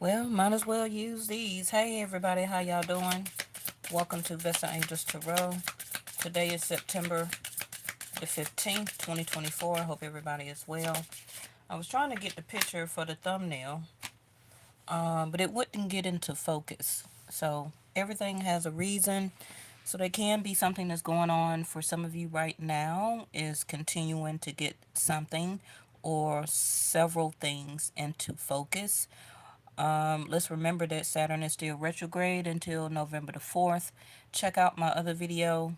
Well, might as well use these. Hey everybody, how y'all doing? Welcome to Vesta Angels Tarot. Today is September the 15th, 2024. I hope everybody is well. I was trying to get the picture for the thumbnail, but it wouldn't get into focus. So everything has a reason. So there can be something that's going on for some of you right now is continuing to get something or several things into focus. Let's remember that Saturn is still retrograde until November the 4th. Check out my other video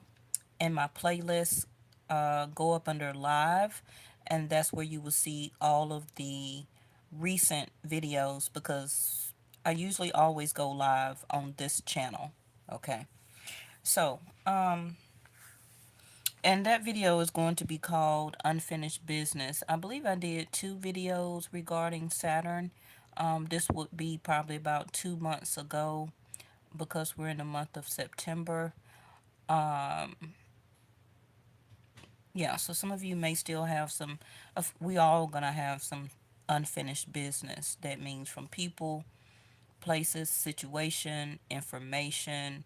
in my playlist. Go up under live, and that's where you will see all of the recent videos because I usually always go live on this channel. Okay, so, and that video is going to be called Unfinished Business. I believe I did two videos regarding Saturn. This would be probably about 2 months ago because we're in the month of September. Um, yeah, so some of you may still have some, we all gonna have some unfinished business. That means from people, places, situation, information,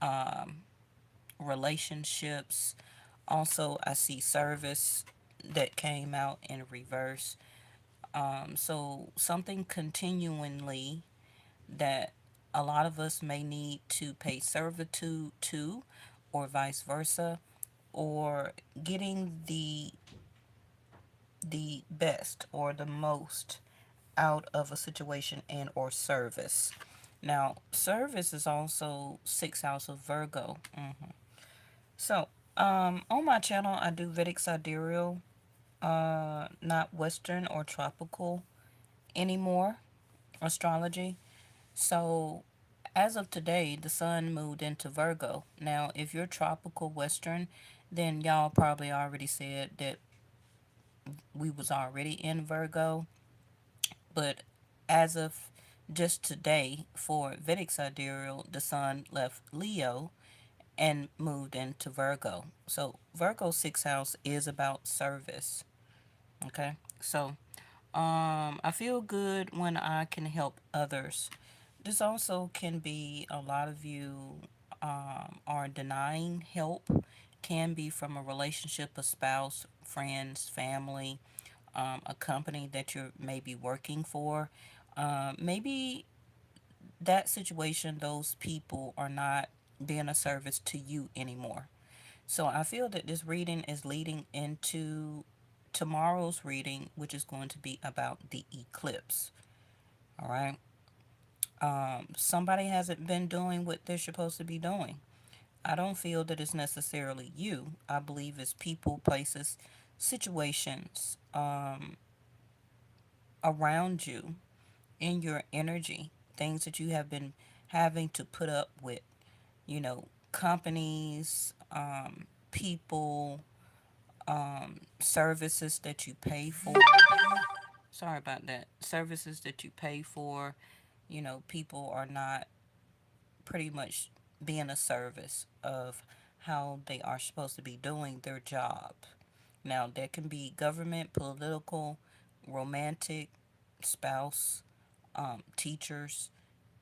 um, relationships. Also, I see service that came out in reverse. So something continually that a lot of us may need to pay servitude to, or vice versa, or getting the best or the most out of a situation and or service. Now, service is also sixth house of Virgo. So, on my channel, I do Vedic sidereal, not Western or tropical anymore astrology. So, as of today, the sun moved into Virgo. Now, if you're tropical Western, then y'all probably already said that we was already in Virgo. But as of just today, for Vedic sidereal, the sun left Leo and moved into Virgo. So Virgo sixth house is about service. Okay, so I feel good when I can help others. This also can be a lot of you are denying help. Can be from a relationship, a spouse, friends, family, a company that you're maybe working for. Maybe that situation, those people are not being a service to you anymore. So I feel that this reading is leading into tomorrow's reading, which is going to be about the eclipse. All right. Somebody hasn't been doing what they're supposed to be doing. I don't feel that it's necessarily you. I believe it's people, places, situations around you in your energy, things that you have been having to put up with, companies, people, services that you pay for. Sorry about that. Services that you pay for, people are not pretty much being a service of how they are supposed to be doing their job. Now, there can be government, political, romantic, spouse, teachers,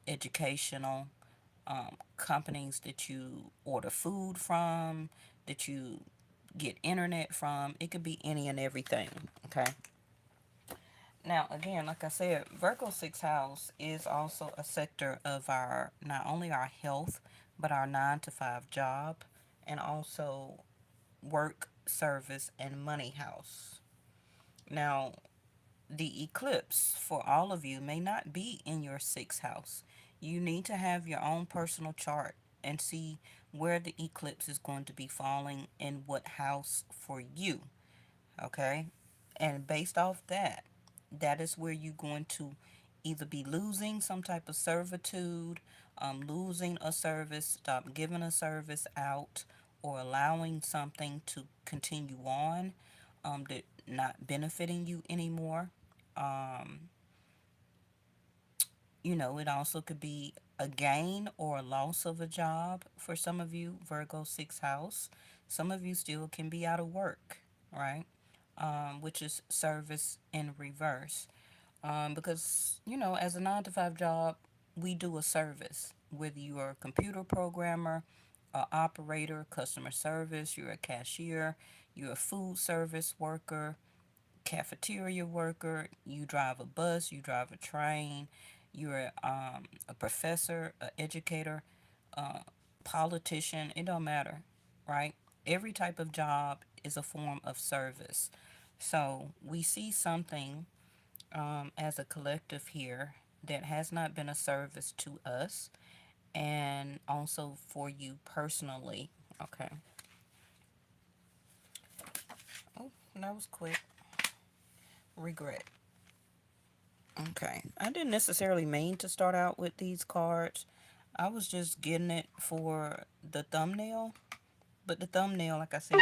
educational, companies that you order food from, that you get internet from. It could be any and everything. Okay. Now, again, like I said, Virgo sixth house is also a sector of our not only our health, but our 9 to 5 job, and also work, service, and money house. Now, the eclipse for all of you may not be in your sixth house. You need to have your own personal chart and see where the eclipse is going to be falling in what house for you. Okay? And based off that, that is where you're going to either be losing some type of servitude, losing a service, stop giving a service out, or allowing something to continue on that not benefiting you anymore. Um, it also could be a gain or a loss of a job for some of you, Virgo sixth house. Some of you still can be out of work, right? Which is service in reverse. Because, as a 9 to 5 job, we do a service. Whether you are a computer programmer, a operator, customer service, you're a cashier, you're a food service worker, cafeteria worker, you drive a bus, you drive a train, you're a professor, an educator, a politician, it don't matter, right? Every type of job is a form of service. So we see something as a collective here that has not been a service to us and also for you personally. Okay. Oh, that was quick. Regret. Okay. I didn't necessarily mean to start out with these cards. I was just getting it for the thumbnail. But the thumbnail, like I said,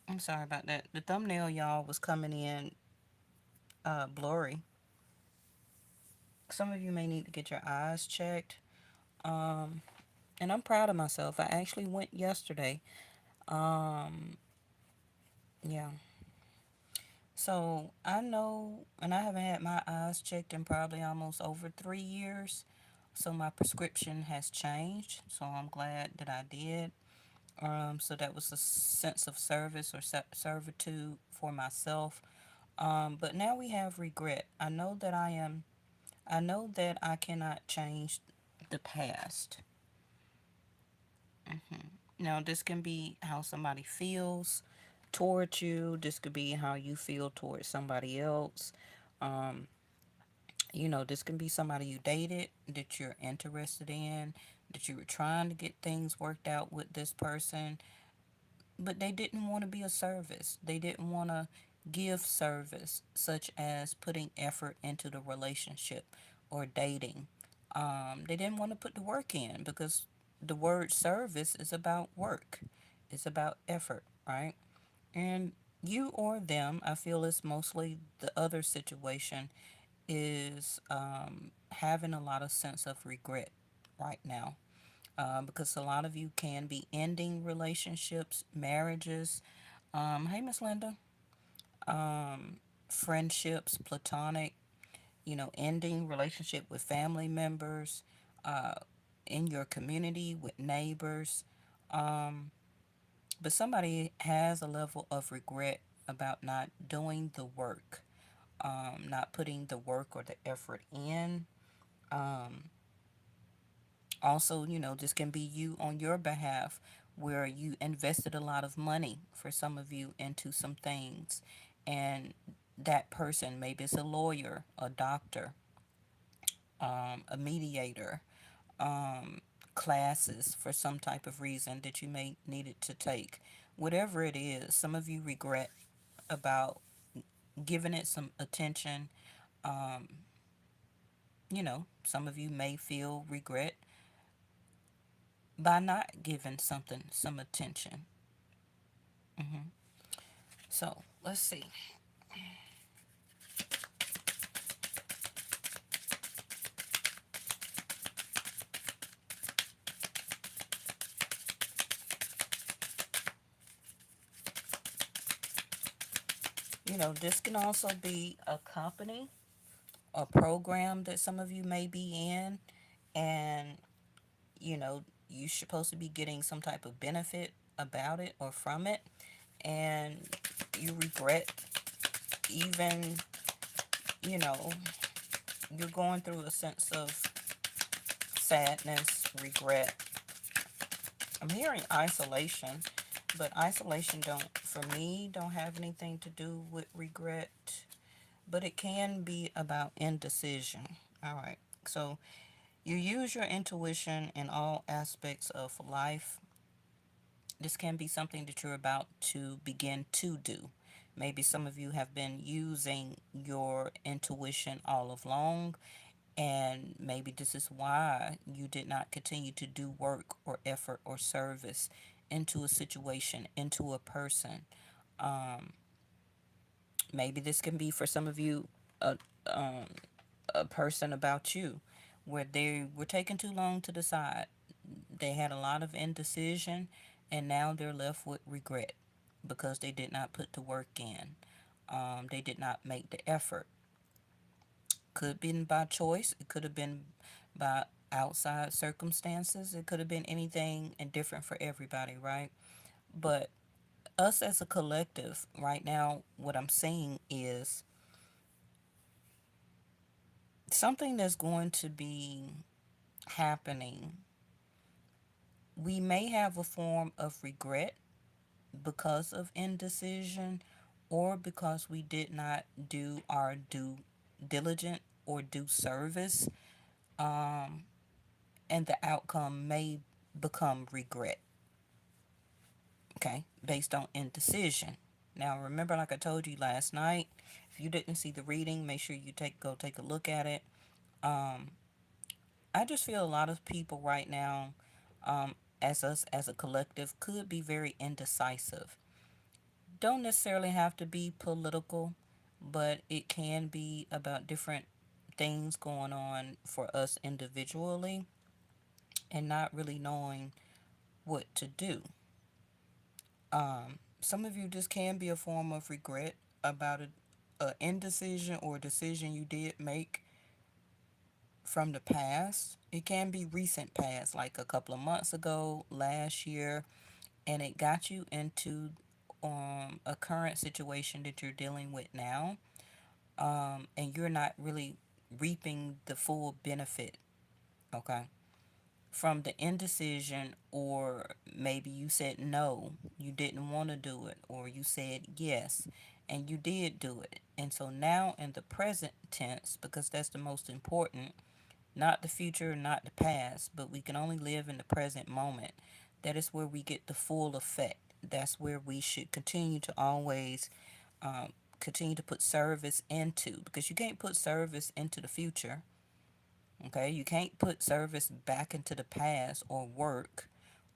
I'm sorry about that. The thumbnail, y'all, was coming in blurry. Some of you may need to get your eyes checked. Um, and I'm proud of myself. I actually went yesterday. Um, yeah. So I know, and I haven't had my eyes checked in probably almost over 3 years. So my prescription has changed. So I'm glad that I did. So that was a sense of service or servitude for myself. But now we have regret. I know that I cannot change the past. Now, this can be how somebody feels towards you. This could be how you feel towards somebody else. Um, this can be somebody you dated that you're interested in, that you were trying to get things worked out with this person, but they didn't want to be a service. They didn't want to give service, such as putting effort into the relationship or dating. They didn't want to put the work in because the word service is about work, it's about effort, right? And you or them, I feel it's mostly the other situation, is having a lot of sense of regret right now, because a lot of you can be ending relationships, marriages. Hey, Miss Linda. Um, Friendships, platonic. Ending relationship with family members, uh, in your community with neighbors. Um, but somebody has a level of regret about not doing the work, not putting the work or the effort in. Um, Also, this can be you on your behalf where you invested a lot of money for some of you into some things. And that person, maybe it's a lawyer, a doctor, a mediator, classes for some type of reason that you may needed to take. Whatever it is, some of you regret about giving it some attention. Um, some of you may feel regret by not giving something some attention. So let's see. This can also be a company, a program that some of you may be in, and you're supposed to be getting some type of benefit about it or from it, and you regret, even, you know, you're going through a sense of sadness, regret. I'm hearing isolation, but isolation for me don't have anything to do with regret, but it can be about indecision. All right. So you use your intuition in all aspects of life. This can be something that you're about to begin to do. Maybe some of you have been using your intuition all along, and maybe this is why you did not continue to do work or effort or service into a situation, into a person. Um, Maybe this can be for some of you a, um, a person about you where they were taking too long to decide. They had a lot of indecision, and now they're left with regret because they did not put the work in. They did not make the effort. could have been by choice. It could have been by outside circumstances. It could have been anything and different for everybody, right? But us as a collective, right now, what I'm seeing is something that's going to be happening. We may have a form of regret because of indecision or because we did not do our due diligent or due service, um, and the outcome may become regret, okay, based on indecision. Now, remember, like I told you last night, if you didn't see the reading, make sure you go take a look at it. Um, I just feel a lot of people right now, um, as us as a collective, could be very indecisive. Don't necessarily have to be political, but it can be about different things going on for us individually and not really knowing what to do. Some of you just can be a form of regret about a indecision or a decision you did make from the past. It can be recent past, like a couple of months ago, last year, and it got you into a current situation that you're dealing with now, and you're not really reaping the full benefit, okay, from the indecision, or maybe you said no, you didn't want to do it, or you said yes, and you did do it. And so now in the present tense, because that's the most important, not the future, not the past, but we can only live in the present moment. That is where we get the full effect. That's where we should continue to always um, continue to put service into, because you can't put service into the future. Okay, you can't put service back into the past or work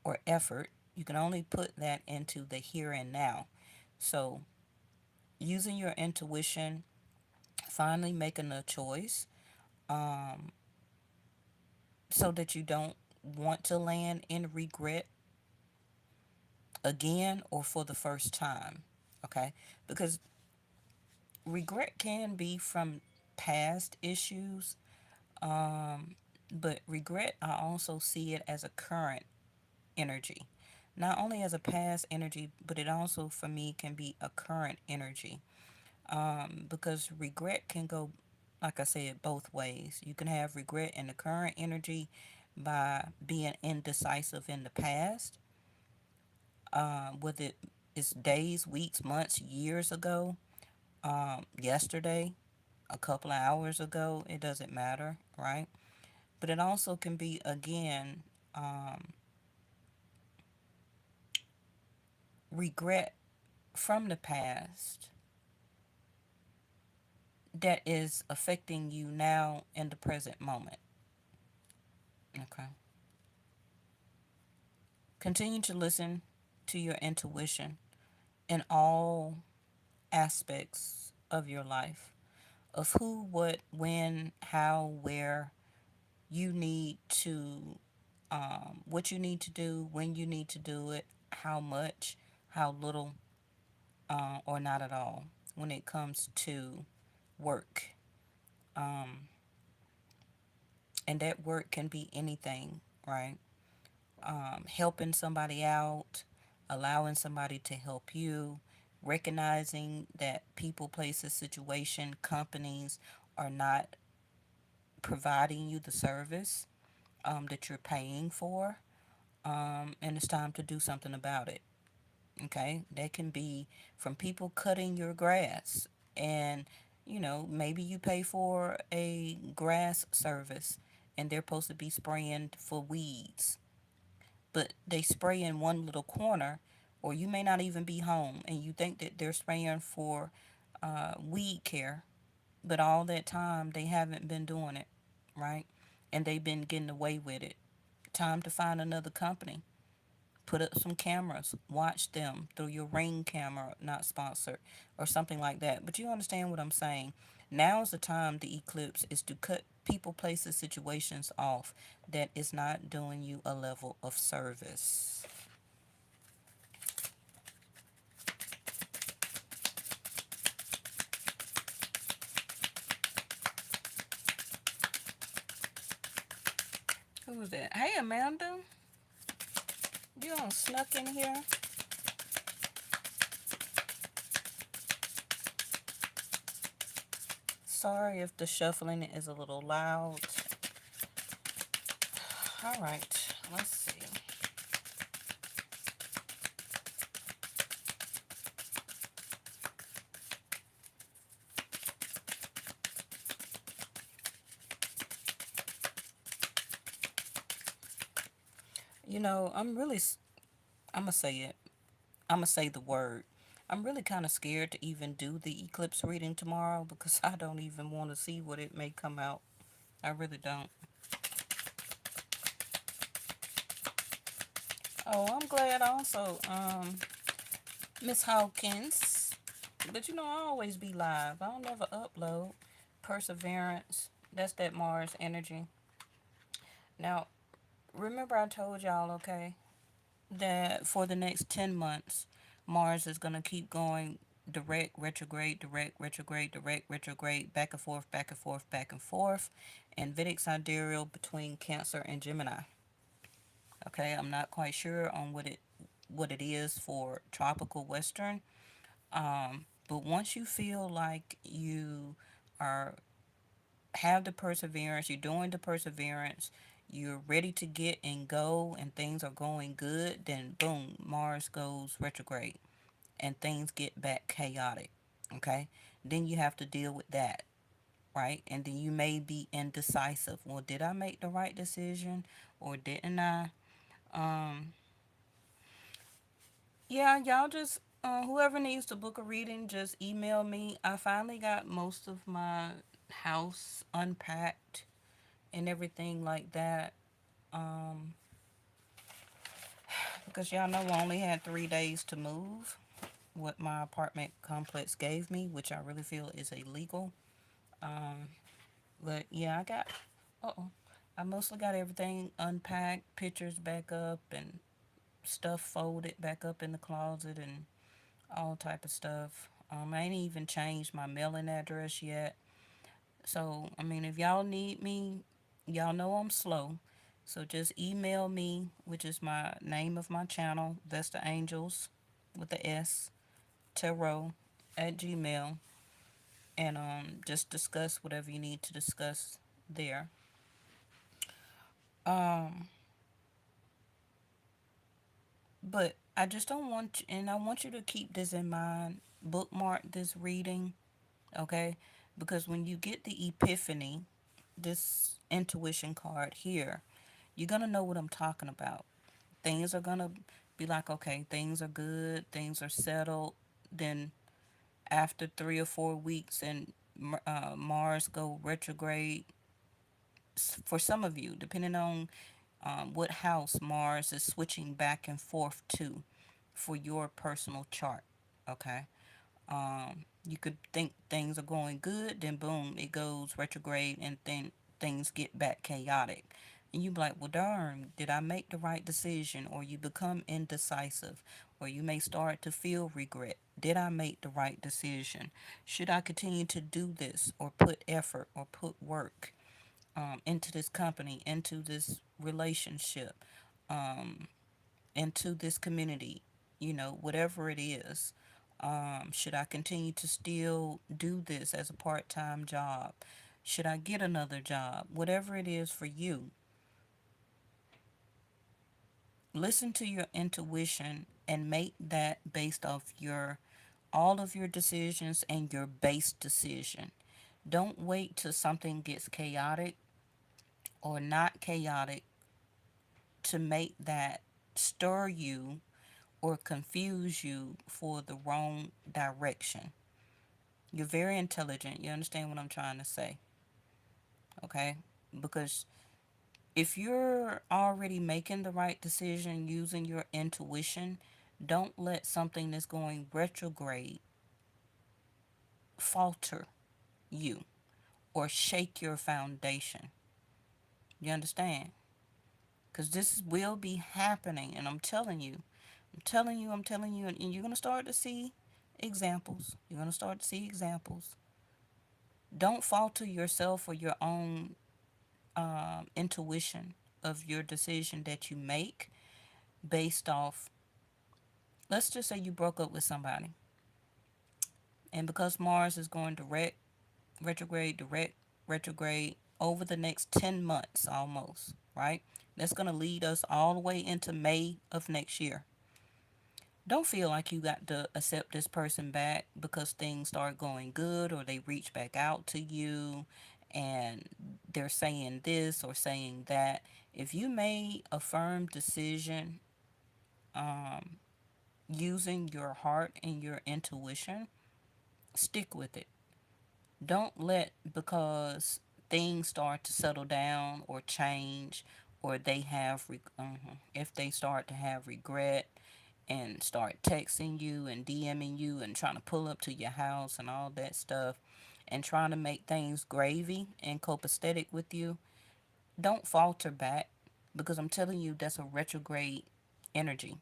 or effort. You can only put that into the here and now. So, using your intuition, finally making a choice, um, so that you don't want to land in regret again or for the first time. Okay, because regret can be from past issues, but regret, I also see it as a current energy. Not only as a past energy, but it also for me can be a current energy. Because regret can go, like I said, both ways. You can have regret in the current energy by being indecisive in the past, whether it's days, weeks, months, years ago, yesterday, a couple of hours ago, it doesn't matter, right? But it also can be, again, regret from the past that is affecting you now in the present moment. Okay. Continue to listen to your intuition in all aspects of your life, of who, what, when, how, where you need to, what you need to do, when you need to do it, how much, how little, or not at all when it comes to work. Um, and that work can be anything, right? Helping somebody out, allowing somebody to help you, recognizing that people, places, situation, companies are not providing you the service that you're paying for, and it's time to do something about it. Okay, that can be from people cutting your grass, and maybe you pay for a grass service, and they're supposed to be spraying for weeds, but they spray in one little corner, or you may not even be home and you think that they're spraying for weed care, but all that time they haven't been doing it, right? And they've been getting away with it. Time to find another company. Put up some cameras, watch them through your Ring camera, not sponsored, or something like that. But you understand what I'm saying. Now is the time, the eclipse, is to cut people, places, situations off that is not doing you a level of service. Who's that? Hey, Amanda. You all snuck in here. Sorry if the shuffling is a little loud. All right, let's see. I'm really, I'm gonna say it. I'm gonna say the word. I'm really kind of scared to even do the eclipse reading tomorrow because I don't even want to see what it may come out. I really don't. Oh, I'm glad also, Miss Hawkins. But I always be live. I don't never upload. Perseverance. That's that Mars energy. Now, remember I told y'all, okay, that for the next 10 months, Mars is going to keep going direct, retrograde, direct, retrograde, back and forth, back and forth, back and forth, and Vedic sidereal between Cancer and Gemini. Okay, I'm not quite sure on what it is for tropical Western. But once you feel like you are have the perseverance, you're doing the perseverance, you're ready to get and go, and things are going good, then boom, Mars goes retrograde and things get back chaotic. Okay, then you have to deal with that, right? And then you may be indecisive. Well, did I make the right decision or didn't I? Um, yeah, y'all just whoever needs to book a reading, just email me. I finally got most of my house unpacked and everything like that. Um, because y'all know I only had 3 days to move what my apartment complex gave me, which I really feel is illegal. Um, but yeah, uh-oh, I mostly got everything unpacked, pictures back up, and stuff folded back up in the closet, and all type of stuff. I ain't even changed my mailing address yet. So, I mean, if y'all need me, y'all know I'm slow. So just email me, which is my name of my channel, Vesta Angels with the S, Tarot at Gmail, and just discuss whatever you need to discuss there. Um, but I just don't want, and I want you to keep this in mind. Bookmark this reading, okay? Because when you get the epiphany, this intuition card here, you're gonna know what I'm talking about. Things are gonna be like, okay, things are good, things are settled. Then after 3 or 4 weeks and Mars go retrograde, for some of you, depending on what house Mars is switching back and forth to for your personal chart. Okay. You could think things are going good, then boom, it goes retrograde, and then things get back chaotic. And you be like, well, darn, did I make the right decision? Or you become indecisive, or you may start to feel regret. Did I make the right decision? Should I continue to do this, or put effort, or put work into this company, into this relationship, um, into this community, whatever it is. Should I continue to still do this as a part time job? Should I get another job? Whatever it is for you, listen to your intuition and make that based off your all of your decisions and your base decision. Don't wait till something gets chaotic or not chaotic to make that stir you or confuse you for the wrong direction. You're very intelligent. You understand what I'm trying to say, okay? Because if you're already making the right decision using your intuition, don't let something that's going retrograde falter you or shake your foundation. You understand? Because this will be happening, and I'm telling you, and you're going to start to see examples. You're going to start to see examples. Don't falter yourself or your own intuition of your decision that you make based off, let's just say you broke up with somebody, and because Mars is going direct, retrograde, direct, retrograde over the next 10 months almost, right? That's going to lead us all the way into May of next year. Don't feel like you got to accept this person back because things start going good or they reach back out to you and they're saying this or saying that. If you made a firm decision um, using your heart and your intuition, stick with it. Don't let, because things start to settle down or change, or they have if they start to have regret and start texting you and DMing you and trying to pull up to your house and all that stuff and trying to make things gravy and copacetic with you, don't falter back, because I'm telling you that's a retrograde energy.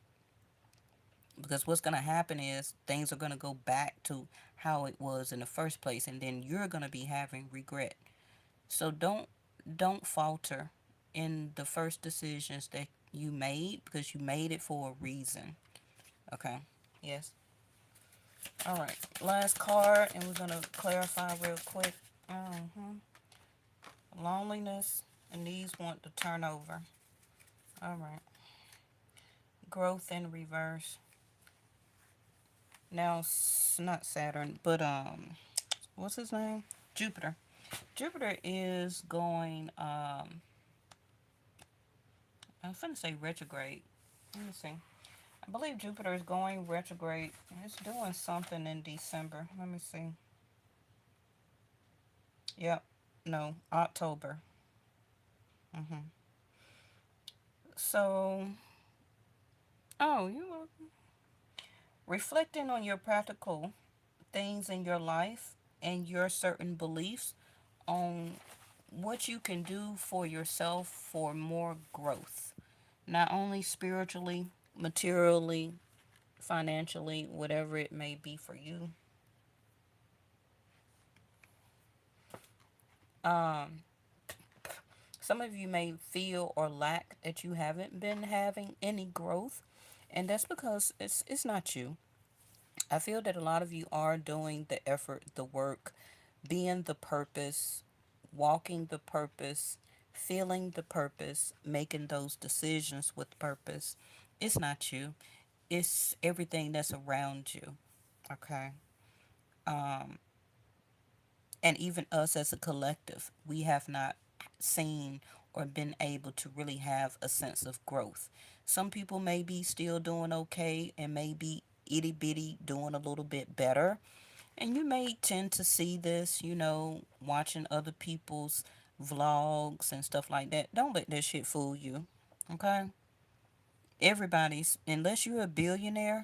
Because what's going to happen is things are going to go back to how it was in the first place, and then you're going to be having regret. So don't falter in the first decisions that you made, because you made it for a reason. Okay. Yes. All right. Last card, and we're going to clarify real quick. Loneliness, and these want to turn over. All right. Growth in reverse. Now, not Saturn, but what's his name? Jupiter. Jupiter is going, I'm finna say retrograde. Let me see. I believe Jupiter is going retrograde. It's doing something in December. Let me see. Yep. No, October. hmm So, oh, you were reflecting on your practical things in your life and your certain beliefs on what you can do for yourself for more growth, not only spiritually, materially, financially, whatever it may be for you. Um, some of you may feel or lack that you haven't been having any growth, and that's because it's not you. I feel that a lot of you are doing the effort, the work, being the purpose, walking the purpose, feeling the purpose, making those decisions with purpose. It's not you. It's everything that's around you. Okay. Um, and even us as a collective, we have not seen or been able to really have a sense of growth. Some people may be still doing okay and maybe itty bitty doing a little bit better. And you may tend to see this, watching other people's vlogs and stuff like that. Don't let that shit fool you. Okay? Everybody's, unless you're a billionaire,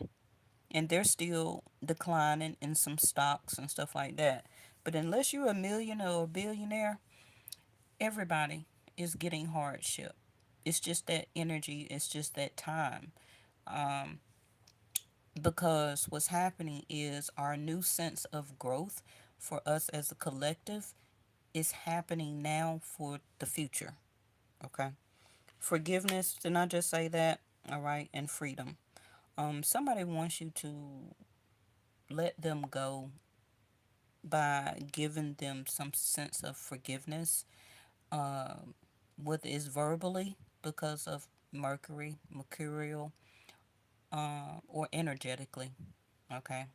and they're still declining in some stocks and stuff like that. But unless you're a millionaire or a billionaire, everybody is getting hardship. It's just that energy, it's just that time. Um, because what's happening is our new sense of growth for us as a collective is happening now for the future. Okay. Forgiveness, did I just say that? All right. And freedom. Somebody wants you to let them go by giving them some sense of forgiveness, um, whether it's verbally because of mercurial, or energetically, okay,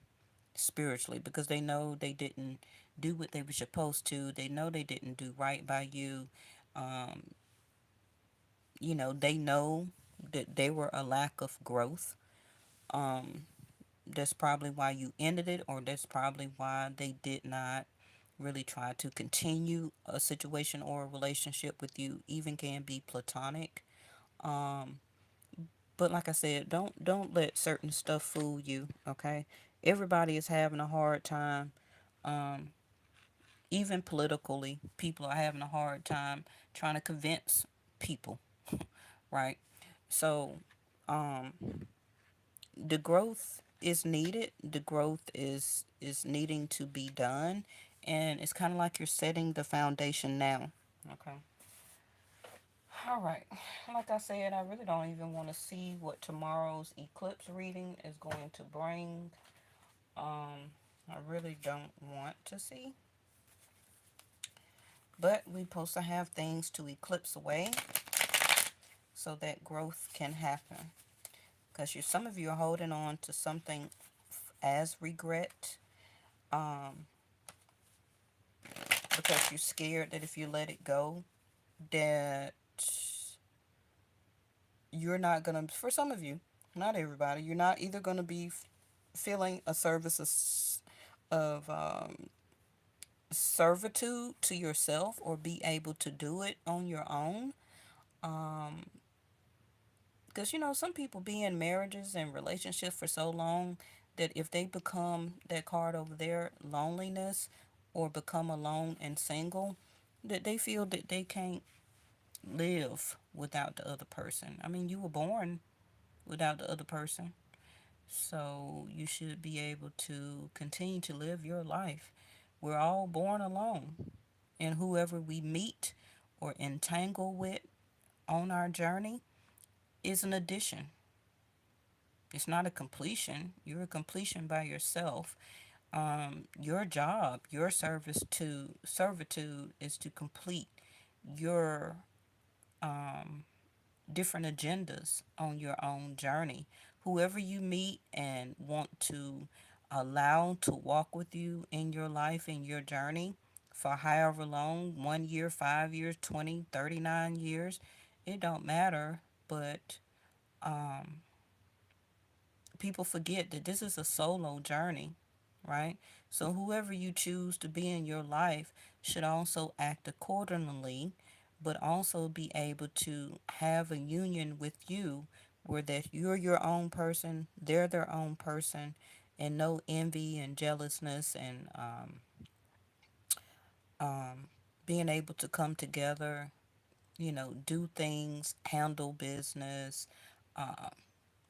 spiritually, because they know they didn't do what they were supposed to. They know they didn't do right by you. Um, they know that they were a lack of growth. Um, that's probably why you ended it, or that's probably why they did not really try to continue a situation or a relationship with you. Even can be platonic. Um, but like I said, don't let certain stuff fool you. Okay, everybody is having a hard time. Um, even politically, people are having a hard time trying to convince people, right? So, um, the growth is needed. The growth is needing to be done, and it's kind of like you're setting the foundation now. Okay. All right. Like I said, I really don't even want to see what tomorrow's eclipse reading is going to bring. I really don't want to see. But we're supposed to have things to eclipse away so that growth can happen. Because some of you are holding on to something as regret, um, because you're scared that if you let it go, that you're not going to, for some of you, not everybody, you're not either going to be feeling a service of servitude to yourself or be able to do it on your own. Um, because some people be in marriages and relationships for so long that if they become that card over there, loneliness, or become alone and single, that they feel that they can't live without the other person. I mean, you were born without the other person. So you should be able to continue to live your life. We're all born alone. And whoever we meet or entangle with on our journey is an addition. It's not a completion. You're a completion by yourself. Your job, your service to servitude is to complete your um, different agendas on your own journey. Whoever you meet and want to allow to walk with you in your life, in your journey, for however long, 1 year, 5 years, 20, 39 years, it don't matter. But um, people forget that this is a solo journey, right? So whoever you choose to be in your life should also act accordingly, but also be able to have a union with you where that you're your own person, they're their own person, and no envy and jealousness and um, being able to come together, do things, handle business, uh,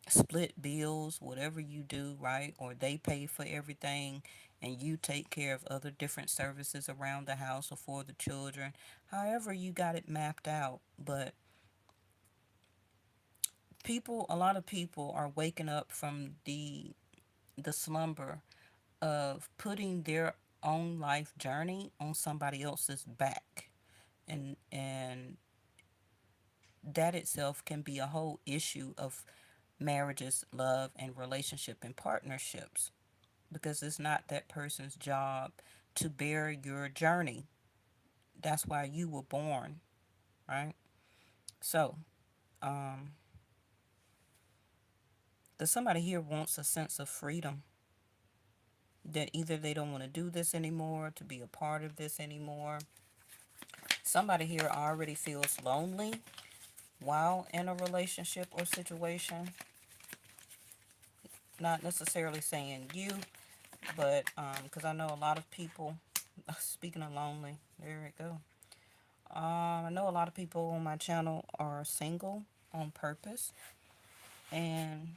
split bills, whatever you do, right? Or they pay for everything and you take care of other different services around the house or for the children. However, you got it mapped out. But a lot of people are waking up from the slumber of putting their own life journey on somebody else's back. And that itself can be a whole issue of marriages, love, and relationship and partnerships, because it's not that person's job to bear your journey. That's why you were born, right? So, um, that somebody here wants a sense of freedom, that either they don't want to do this anymore, to be a part of this anymore. Somebody here already feels lonely while in a relationship or situation. Not necessarily saying you, but because I know a lot of people, speaking of lonely, there it go. I know a lot of people on my channel are single on purpose, and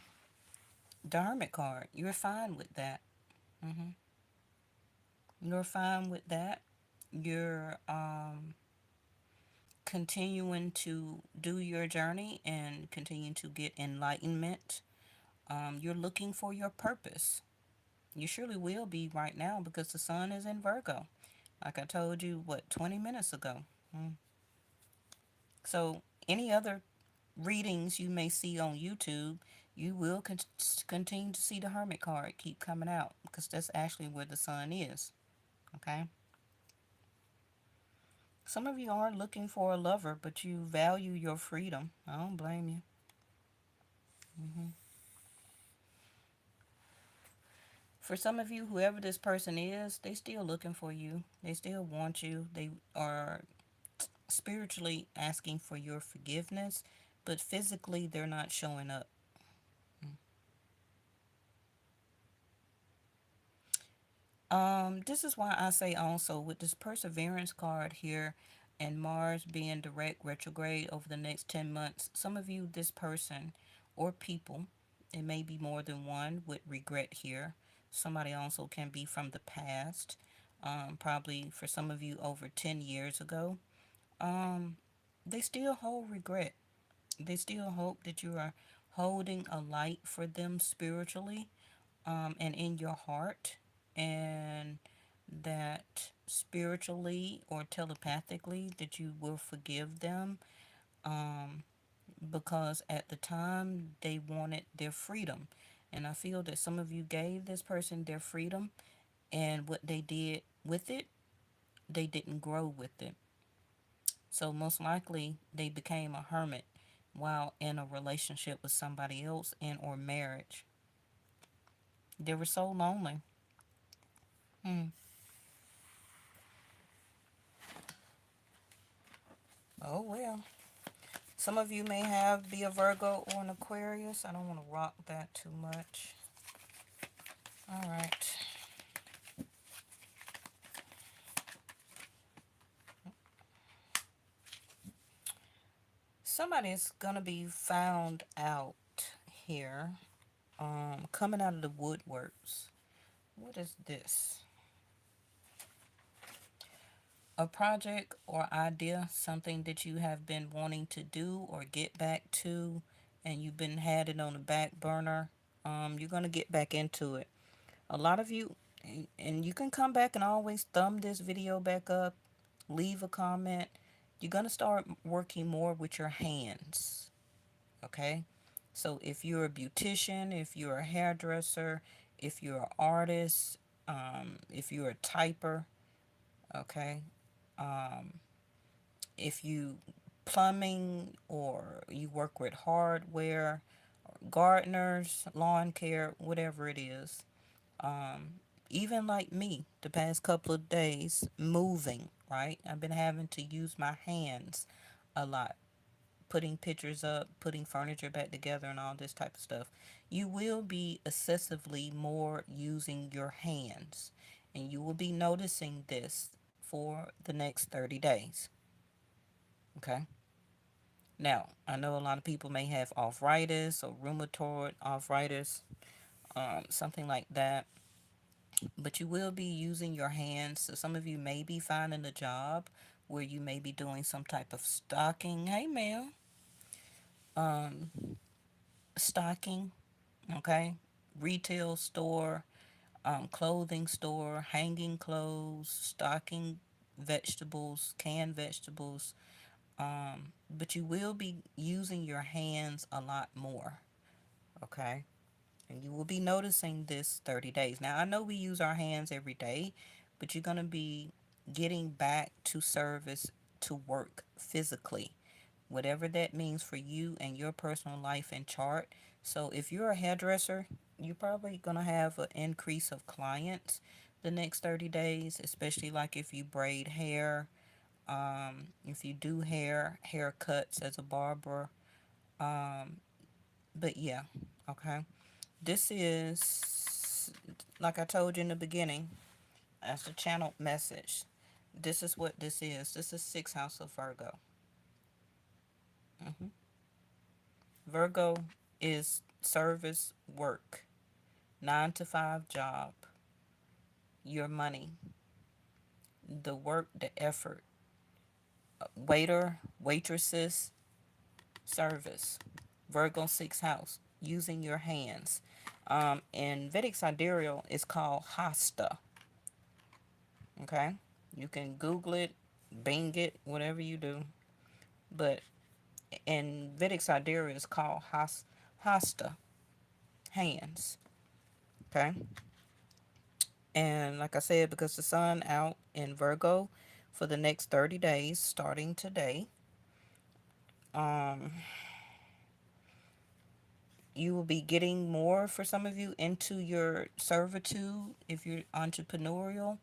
the Hermit card, you're fine with that. hmm You're fine with that. You're continuing to do your journey and continuing to get enlightenment. You're looking for your purpose. You surely will be right now because the sun is in Virgo. Like I told you, 20 minutes ago. So, any other readings you may see on YouTube, you will continue to see the Hermit card keep coming out because that's actually where the sun is. Okay? Some of you are looking for a lover, but you value your freedom. I don't blame you. hmm For some of you, whoever this person is, they still looking for you. They still want you. They are spiritually asking for your forgiveness, but physically they're not showing up. This is why I say also with this perseverance card here and Mars being direct retrograde over the next 10 months, some of you, this person or people, it may be more than one, with regret here. Somebody also can be from the past, probably for some of you over 10 years ago. Um, they still hold regret. They still hope that you are holding a light for them spiritually, and in your heart, and that spiritually or telepathically that you will forgive them, um, because at the time they wanted their freedom. And I feel that some of you gave this person their freedom, and what they did with it, they didn't grow with it. So most likely they became a hermit while in a relationship with somebody else and or marriage. They were so lonely. Hmm. Oh well. Some of you may have be a Virgo or an Aquarius. I don't want to rock that too much. All right. Somebody's gonna be found out here. Coming out of the woodworks. What is this? A project or idea, something that you have been wanting to do or get back to, and you've been had it on the back burner. You're gonna get back into it. A lot of you, and you can come back and always thumb this video back up, leave a comment. You're gonna start working more with your hands. Okay, so if you're a beautician, if you're a hairdresser, if you're an artist, if you're a typer, okay, um, if you plumbing or you work with hardware, gardeners, lawn care, whatever it is. Even like me, the past couple of days, moving, right? I've been having to use my hands a lot, putting pictures up, putting furniture back together, and all this type of stuff. You will be excessively more using your hands, and you will be noticing this for the next 30 days. Okay. Now, I know a lot of people may have arthritis or rheumatoid arthritis, something like that, but you will be using your hands. So some of you may be finding a job where you may be doing some type of stocking. Hey, ma'am. Um, Stocking, okay? Retail store, clothing store, hanging clothes, stocking vegetables, canned vegetables. But you will be using your hands a lot more, okay? And you will be noticing this 30 days. Now, I know we use our hands every day, but you're going to be getting back to service, to work physically, whatever that means for you and your personal life and chart. So, if you're a hairdresser, you're probably going to have an increase of clients the next 30 days, especially like if you braid hair, if you do haircuts as a barber. Um, but yeah, okay. This is, like I told you in the beginning, as the channel message. This is what this is. This is sixth house of Virgo. hmm Virgo is service work, 9 to 5 job, your money, the work, the effort, waiter, waitresses, service. Virgo sixth house, using your hands. In Vedic sidereal, it's called hasta. Okay, you can Google it, Bing it, whatever you do. But in Vedic sidereal, it's called hasta, hands. Okay, and like I said, because the sun out in Virgo for the next 30 days, starting today, um, you will be getting more for some of you into your servitude if you're entrepreneurial.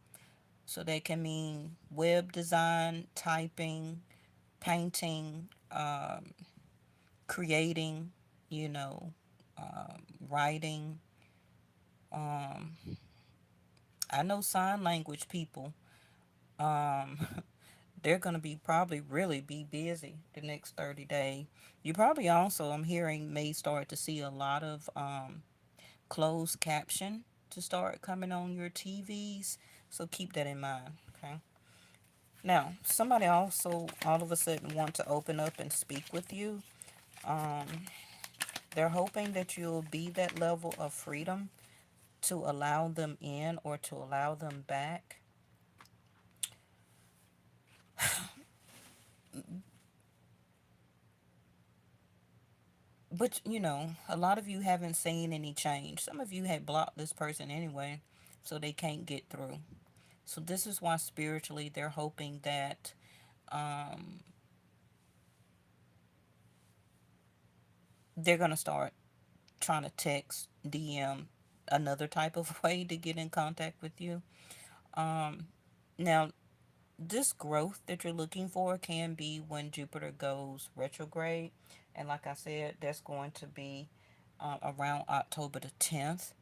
So that can mean web design, typing, painting, creating, you know, writing. Um, I know sign language people. Um, they're going to be probably really be busy the next 30 days. You probably also, I'm hearing, may start to see a lot of closed caption to start coming on your TVs. So keep that in mind. Okay. Now, somebody also all of a sudden want to open up and speak with you. Um, they're hoping that you'll be that level of freedom to allow them in or to allow them back. But, a lot of you haven't seen any change. Some of you had blocked this person anyway, so they can't get through. So, this is why spiritually they're hoping that um, they're going to start trying to text, DM, another type of way to get in contact with you. Um, Now, this growth that you're looking for can be when Jupiter goes retrograde. And like I said, that's going to be around October the 10th,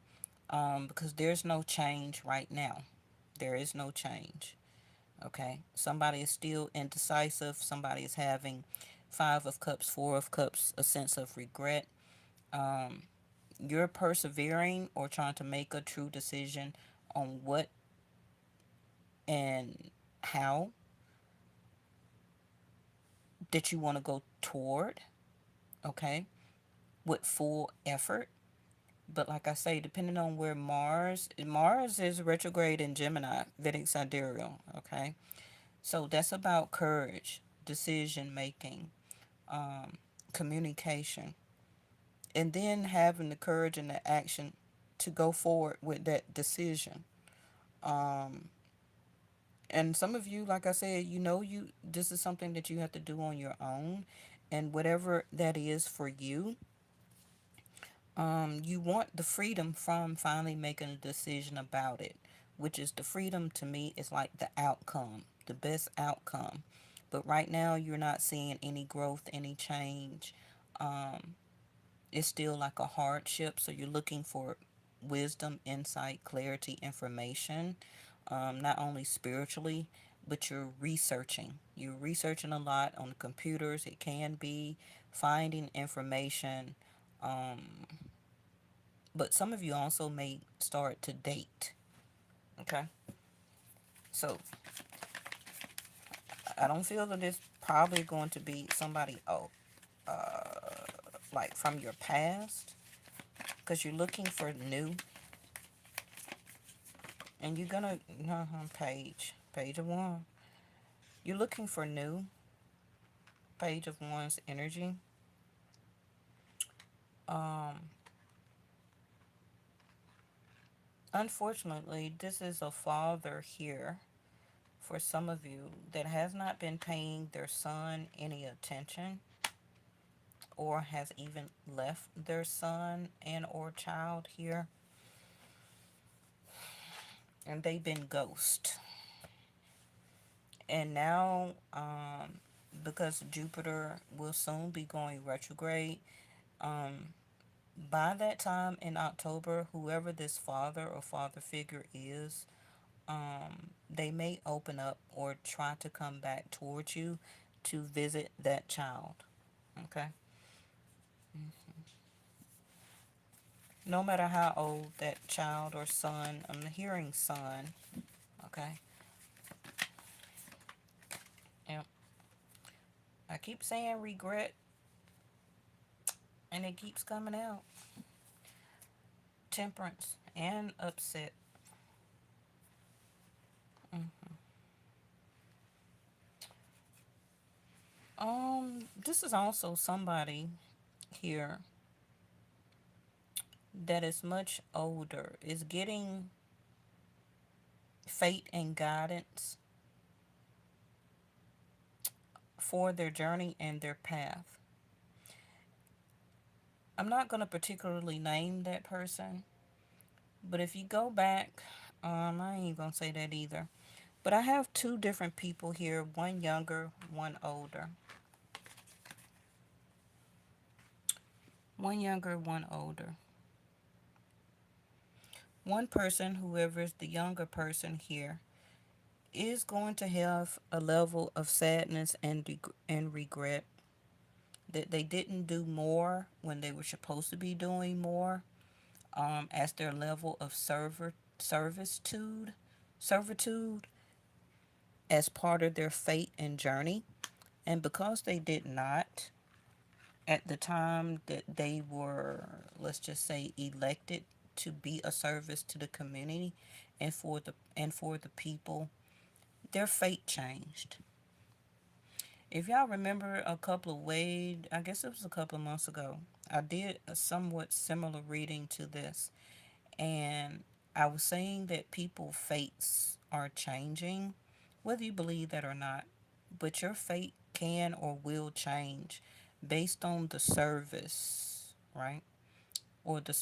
because there's no change right now. There is no change. Okay. Somebody is still indecisive. Somebody is having Five of Cups, Four of Cups, a sense of regret. Um, you're persevering or trying to make a true decision on what and how that you want to go toward, okay, with full effort. But like I say, depending on where Mars is retrograde in Gemini, Vedic Sidereal, okay? So that's about courage, decision making, um, communication, and then having the courage and the action to go forward with that decision. Um, and some of you, like I said, you this is something that you have to do on your own, and whatever that is for you, you want the freedom from finally making a decision about it, which is the freedom to me is like the outcome, the best outcome. But right now, you're not seeing any growth, any change. Um, it's still like a hardship. So you're looking for wisdom, insight, clarity, information, not only spiritually, but you're researching. You're researching a lot on the computers. It can be finding information. Um, but some of you also may start to date. Okay, so I don't feel that it's probably going to be somebody, like from your past, because you're looking for new, and you're gonna page of one. You're looking for new, page of one's energy. Um, Unfortunately, this is a father here for some of you that has not been paying their son any attention, or has even left their son and or child here, and they've been ghost. And now, because Jupiter will soon be going retrograde, um, by that time in October, whoever this father or father figure is, they may open up or try to come back towards you to visit that child. Okay? No matter how old that child or son, I'm hearing son. Okay? Yep. I keep saying regret, and it keeps coming out. Temperance and upset. Mm. This is also somebody here that is much older, is getting fate and guidance for their journey and their path. I'm not going to particularly name that person, but if you go back, I ain't going to say that either. But I have two different people here, one younger, one older. One younger, one older. One person, whoever is the younger person here, is going to have a level of sadness and regret that they didn't do more when they were supposed to be doing more, as their level of servitude as part of their fate and journey. And because they did not, at the time that they were, let's just say, elected to be a service to the community and for the people, their fate changed. If y'all remember a couple of I guess it was a couple of months ago, I did a somewhat similar reading to this, and I was saying that people's fates are changing, whether you believe that or not. But your fate can or will change based on the service, right? Or the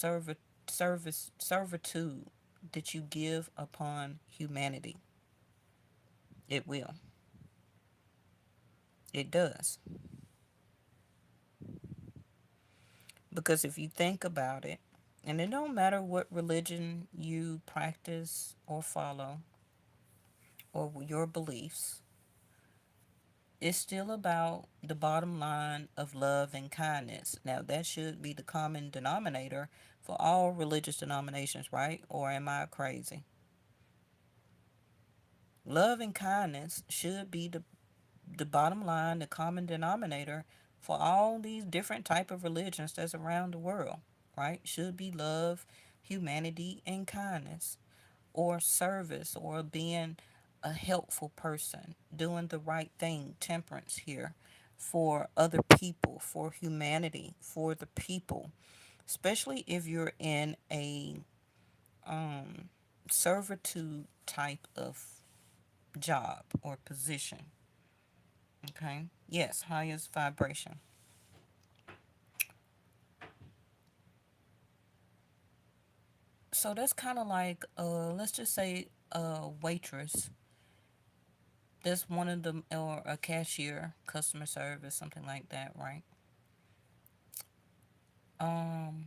servitude that you give upon humanity. It will. It does. Because if you think about it, and it don't matter what religion you practice or follow or your beliefs, it's still about the bottom line of love and kindness. Now, that should be the common denominator for all religious denominations, right? Or am I crazy? Love and kindness should be the bottom line, the common denominator for all these different type of religions that's around the world, right? Should be love, humanity, and kindness, or service, or being a helpful person, doing the right thing, temperance here, for other people, for humanity, for the people, especially if you're in a servitude type of job or position. Okay. Yes, highest vibration. So that's kind of like, let's just say a waitress. That's one of the, or a cashier, customer service, something like that, right? Um,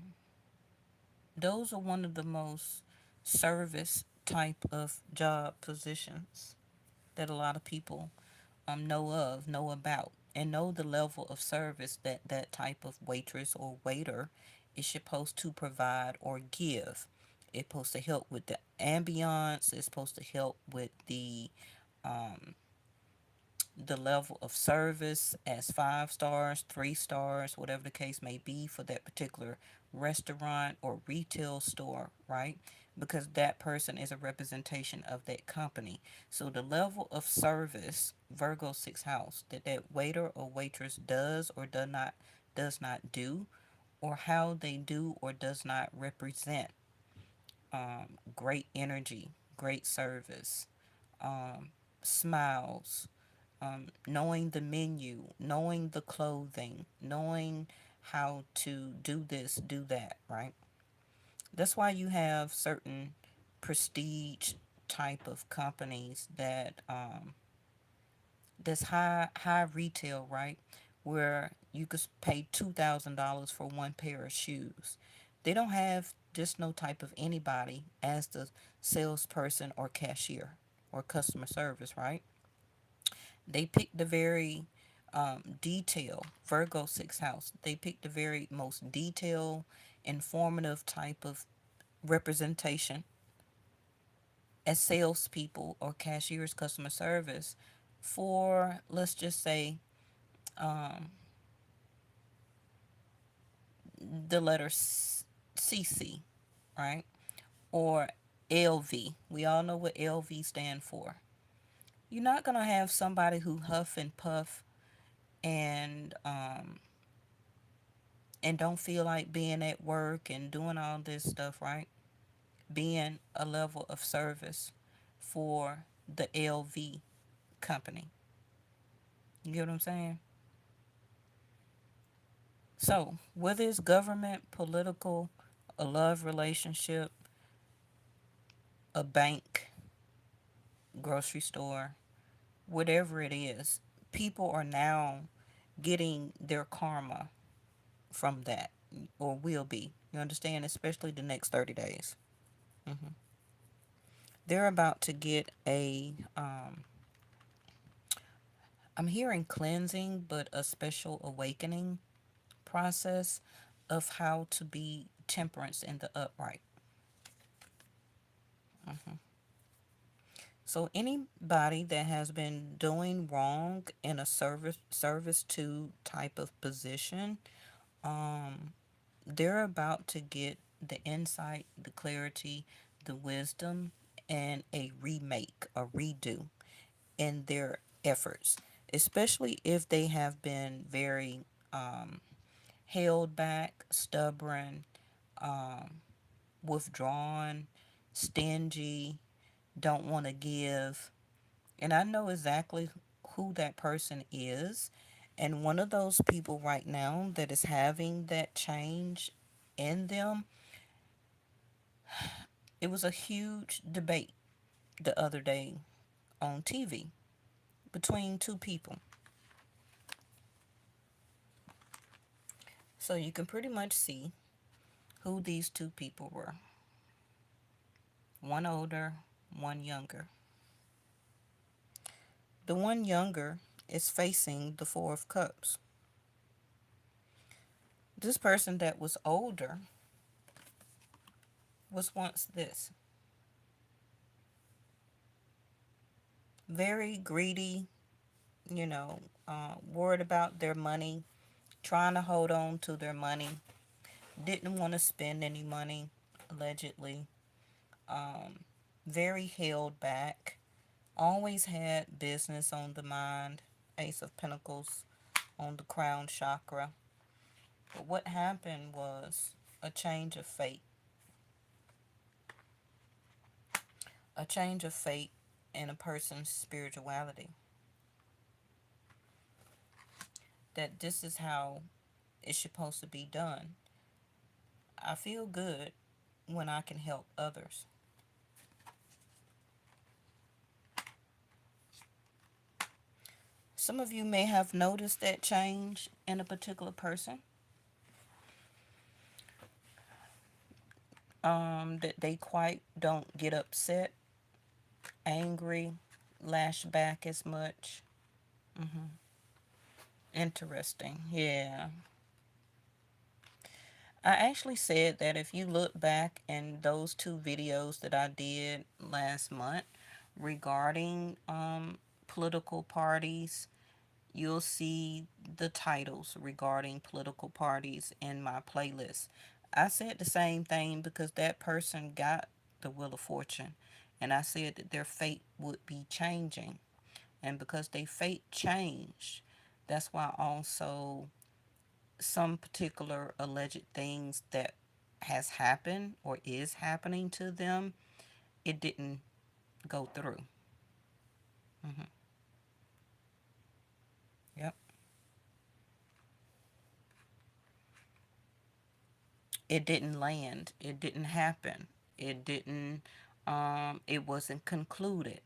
those are one of the most service type of job positions that a lot of people know about, and know the level of service that that type of waitress or waiter is supposed to provide or give. It's supposed to help with the ambiance. It's supposed to help with um, the level of service as 5 stars, 3 stars, whatever the case may be for that particular restaurant or retail store, right? Because that person is a representation of that company. So the level of service, Virgo 6th house, that that waiter or waitress does or does not do, or how they do or does not represent great energy, great service, um, smiles, knowing the menu, knowing the clothing, knowing how to do this, do that, right? That's why you have certain prestige type of companies that's high retail, right? Where you could pay $2,000 for one pair of shoes. They don't have just no type of anybody as the salesperson or cashier or customer service, right? They picked the very Virgo 6th house. They picked the very most detailed, informative type of representation as salespeople or cashiers, customer service for, let's just say, um, the letter CC, right? Or LV. We all know what LV stand for. You're not going to have somebody who huff and puff and don't feel like being at work and doing all this stuff, right? Being a level of service for the LV company. You get what I'm saying? So, whether it's government, political, a love relationship, a bank, grocery store, whatever it is, people are now getting their karma from that, or will be. You understand? Especially the next 30 days. hmm They're about to get I'm hearing cleansing, but a special awakening process of how to be temperance in the upright. hmm So anybody that has been doing wrong in a service to type of position, um, they're about to get the insight, the clarity, the wisdom, and a remake, a redo in their efforts, especially if they have been very um, held back, stubborn, um, withdrawn, stingy, don't want to give. And I know exactly who that person is. And one of those people right now that is having that change in them, it was a huge debate the other day on TV between two people. So you can pretty much see who these two people were, one older, one younger. The one younger is facing the Four of Cups. This person that was older was once this very greedy, worried about their money, trying to hold on to their money, didn't want to spend any money, allegedly, um, very held back, always had business on the mind, Ace of Pentacles on the crown chakra. But what happened was a change of fate, a change of fate in a person's spirituality. That this is how it's supposed to be done. I feel good when I can help others. Some of you may have noticed that change in a particular person. That they quite don't get upset, angry, lash back as much. Interesting. Yeah. I actually said that if you look back in those two videos that I did last month regarding political parties, you'll see the titles regarding political parties in my playlist. I said the same thing because that person got the Wheel of Fortune, and I said that their fate would be changing. And because their fate changed, that's why also some particular alleged things that has happened or is happening to them, it didn't go through. hmm Yep. It didn't land. It didn't happen. It didn't, it wasn't concluded.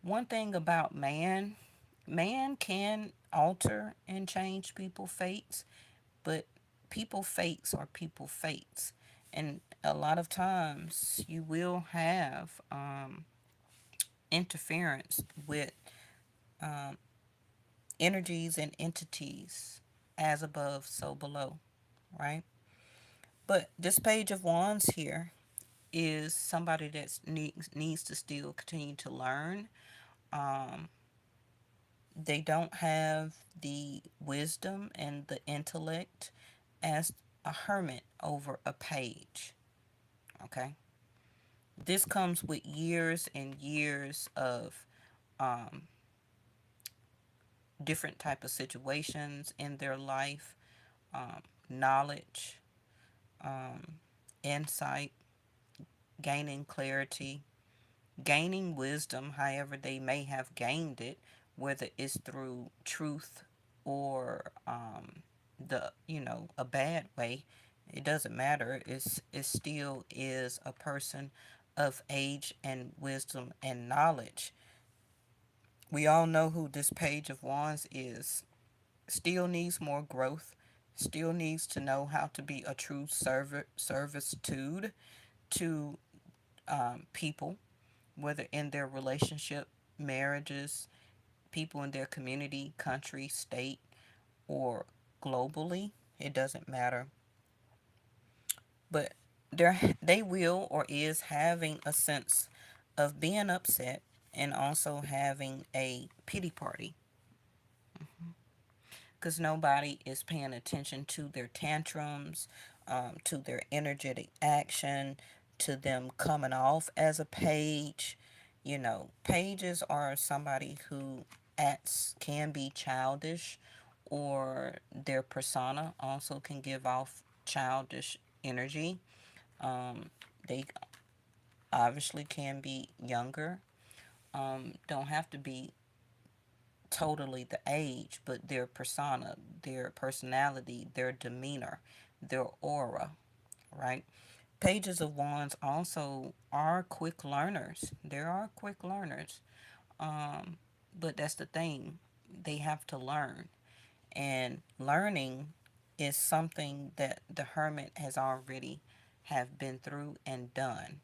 One thing about man, man can alter and change people's fates, but people fates are people fates. And a lot of times you will have interference with um, energies and entities as above, so below, right? But this Page of Wands here is somebody that needs to still continue to learn. Um, they don't have the wisdom and the intellect as a hermit over a page. Okay, this comes with years and years of um, different type of situations in their life, knowledge, um, insight, gaining clarity, gaining wisdom, however they may have gained it, whether it's through truth or a bad way. It doesn't matter. It still is a person of age and wisdom and knowledge. We all know who this Page of Wands is. Still needs more growth. Still needs to know how to be a true servitude to people, whether in their relationship, marriages, people in their community, country, state, or globally. It doesn't matter. But they will or is having a sense of being upset and also having a pity party, because nobody is paying attention to their tantrums, to their energetic action, to them coming off as a page. You know, pages are somebody who acts, can be childish, or their persona also can give off childish energy. They obviously can be younger, don't have to be totally the age, but their persona, their personality, their demeanor, their aura, right? Pages of Wands also are quick learners. There are quick learners. Um, but that's the thing. They have to learn. And learning is something that the hermit has already have been through and done.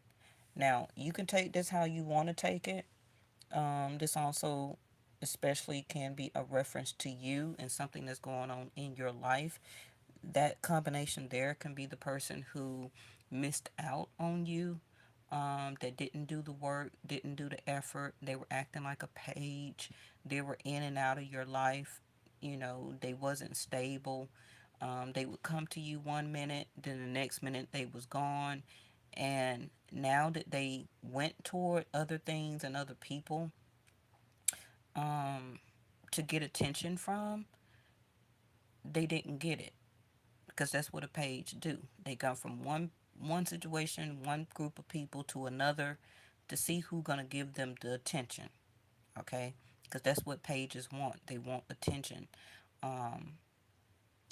Now, you can take this how you want to take it. This also especially can be a reference to you and something that's going on in your life. That combination there can be the person who missed out on you, that didn't do the work, didn't do the effort. They were acting like a page. They were in and out of your life. You know, they wasn't stable. They would come to you one minute, then the next minute they was gone. And now that they went toward other things and other people, um, to get attention from, they didn't get it, because that's what a page do. They go from one situation, one group of people to another to see who's gonna give them the attention. Okay, because that's what pages want. They want attention, um,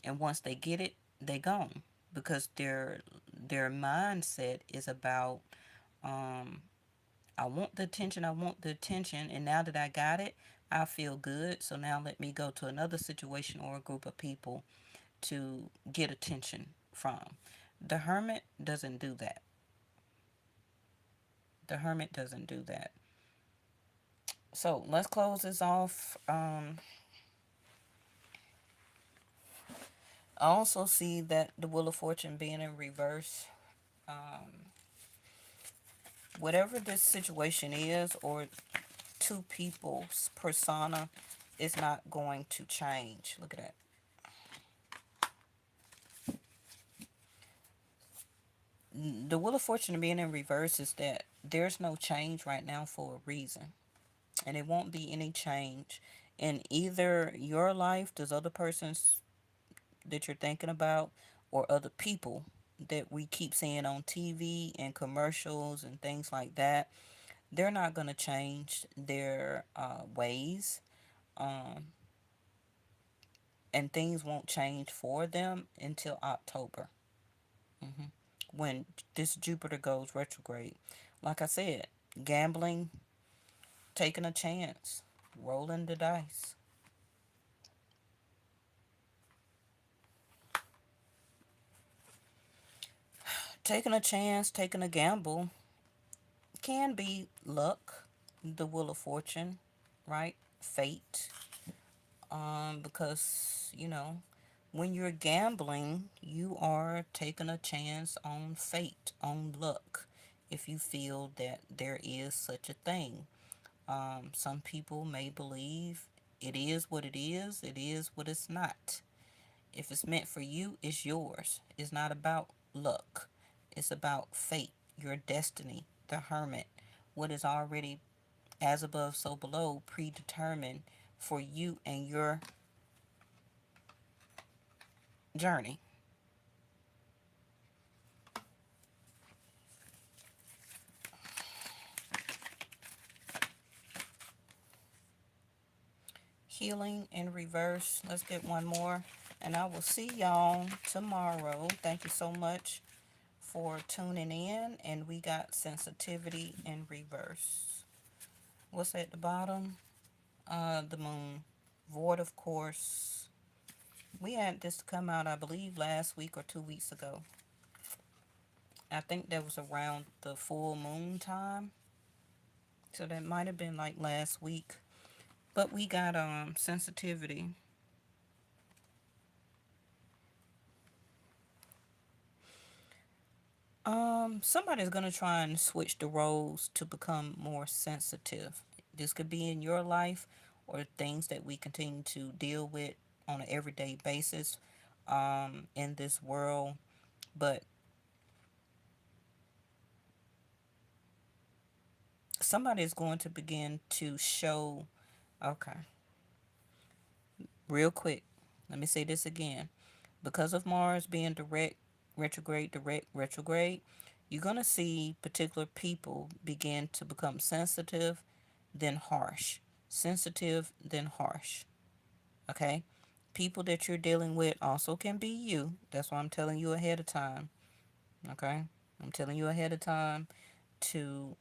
and once they get it, they gone, because their mindset is about, um, I want the attention, I want the attention, and now that I got it, I feel good. So now let me go to another situation or a group of people to get attention from. The hermit doesn't do that. The hermit doesn't do that. So let's close this off. I also see that the Wheel of Fortune being in reverse. Whatever this situation is, or two people's persona, is not going to change. Look at that. The Wheel of Fortune being in reverse is that there's no change right now for a reason. And it won't be any change in either your life, those other persons that you're thinking about, or other people that we keep seeing on TV and commercials and things like that. They're not going to change their ways, um, and things won't change for them until October, when this Jupiter goes retrograde. Like I said, gambling, taking a chance, rolling the dice. Taking a chance, taking a gamble can be luck, the Wheel of Fortune, right? Fate. Because, when you're gambling, you are taking a chance on fate, on luck, if you feel that there is such a thing. Some people may believe it is what it's not. If it's meant for you, it's yours. It's not about luck. It's about fate, your destiny, the hermit, what is already as above, so below, predetermined for you and your journey. Healing in reverse. Let's get one more. And I will see y'all tomorrow. Thank you so much for tuning in. And we got sensitivity in reverse. What's at the bottom? The moon. Void, of course. We had this come out, I believe, last week or 2 weeks ago. I think that was around the full moon time. So that might have been like last week. But we got sensitivity. Somebody's gonna try and switch the roles to become more sensitive. This could be in your life or things that we continue to deal with on an everyday basis in this world. But somebody is going to begin to show, okay, real quick, let me say this again. Because of Mars being direct, retrograde, you're going to see particular people begin to become sensitive, then harsh. Sensitive, then harsh. Okay? People that you're dealing with also can be you. That's why I'm telling you ahead of time. Okay? I'm telling you ahead of time to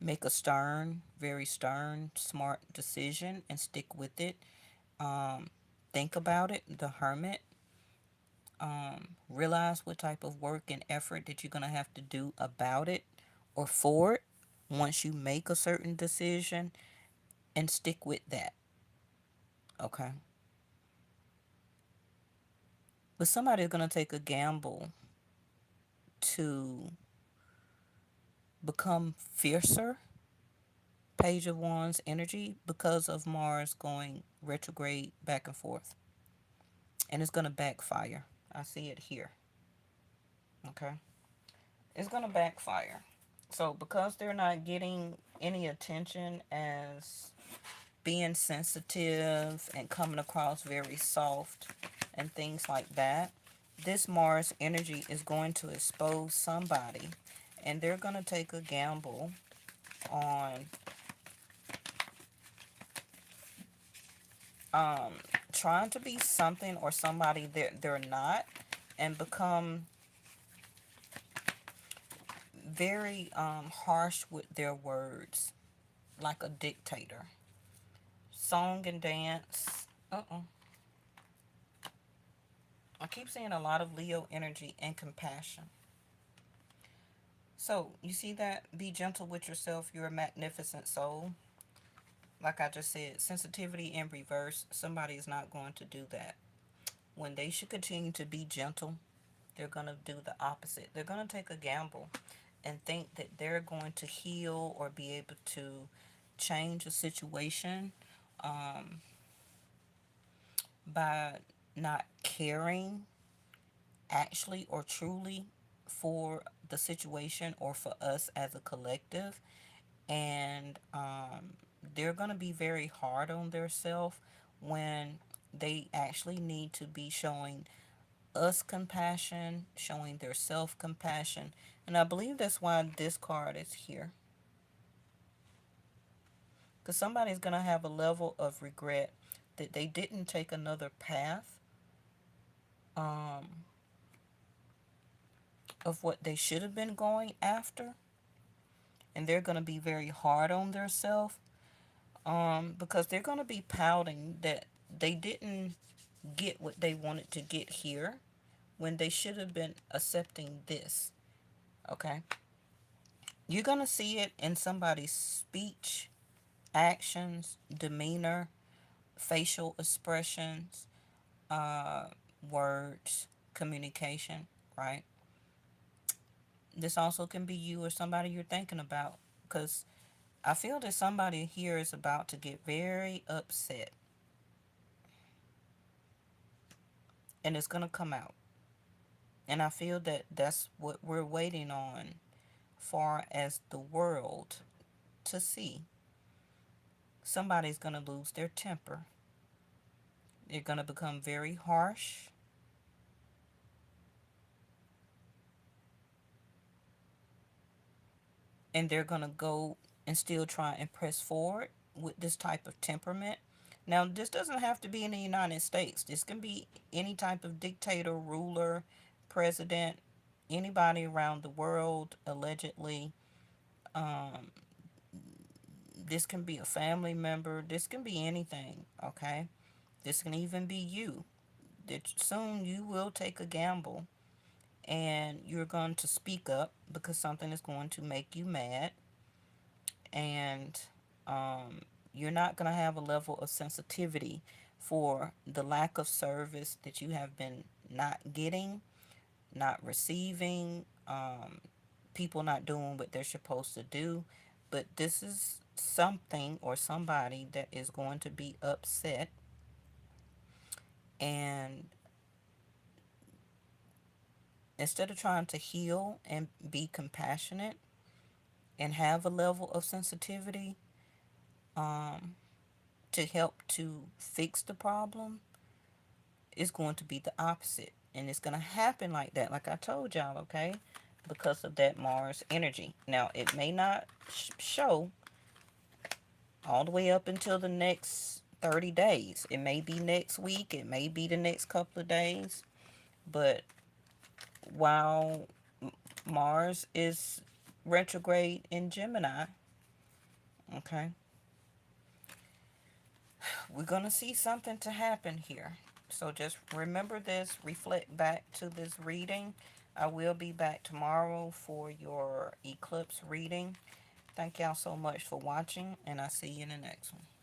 make a stern, very stern, smart decision and stick with it. Um, think about it. The Hermit. Realize what type of work and effort that you're going to have to do about it or for it once you make a certain decision, and stick with that. Okay? But somebody's going to take a gamble to become fiercer, Page of Wands energy, because of Mars going retrograde back and forth. And it's going to backfire. I see it here. Okay? It's going to backfire. So, because they're not getting any attention as being sensitive and coming across very soft and things like that, this Mars energy is going to expose somebody, and they're going to take a gamble on trying to be something or somebody they're not, and become very harsh with their words, like a dictator. Song and dance. I keep seeing a lot of Leo energy and compassion. So, you see that? Be gentle with yourself. You're a magnificent soul. Like I just said, sensitivity in reverse. Somebody is not going to do that. When they should continue to be gentle, they're going to do the opposite. They're going to take a gamble and think that they're going to heal or be able to change a situation by not caring actually or truly for the situation or for us as a collective. And they're going to be very hard on themselves when they actually need to be showing us compassion, showing their self compassion. And I believe that's why this card is here. Because somebody's going to have a level of regret that they didn't take another path um, of what they should have been going after. And they're going to be very hard on themselves because they're going to be pouting that they didn't get what they wanted to get here when they should have been accepting this. Okay? You're going to see it in somebody's speech, actions, demeanor, facial expressions, uh, words, communication, right? This also can be you or somebody you're thinking about, because I feel that somebody here is about to get very upset, and it's going to come out. And I feel that that's what we're waiting on, far as the world to see. Somebody's going to lose their temper. They're going to become very harsh. And they're going to go and still try and press forward with this type of temperament. Now, this doesn't have to be in the United States. This can be any type of dictator, ruler, president, anybody around the world, allegedly. Um, this can be a family member. This can be anything, okay? This can even be you. That soon you will take a gamble and you're going to speak up because something is going to make you mad, and um, you're not going to have a level of sensitivity for the lack of service that you have been not getting, not receiving, people not doing what they're supposed to do. But this is something or somebody that is going to be upset, and instead of trying to heal and be compassionate and have a level of sensitivity um, to help to fix the problem, it's going to be the opposite. And it's going to happen like that, like I told y'all, okay? Because of that Mars energy. Now, it may not show all the way up until the next 30 days. It may be next week, it may be the next couple of days. But while Mars is retrograde in Gemini, okay, we're going to see something to happen here. So just remember this, reflect back to this reading. I will be back tomorrow for your eclipse reading. Thank y'all so much for watching, and I'll see you in the next one.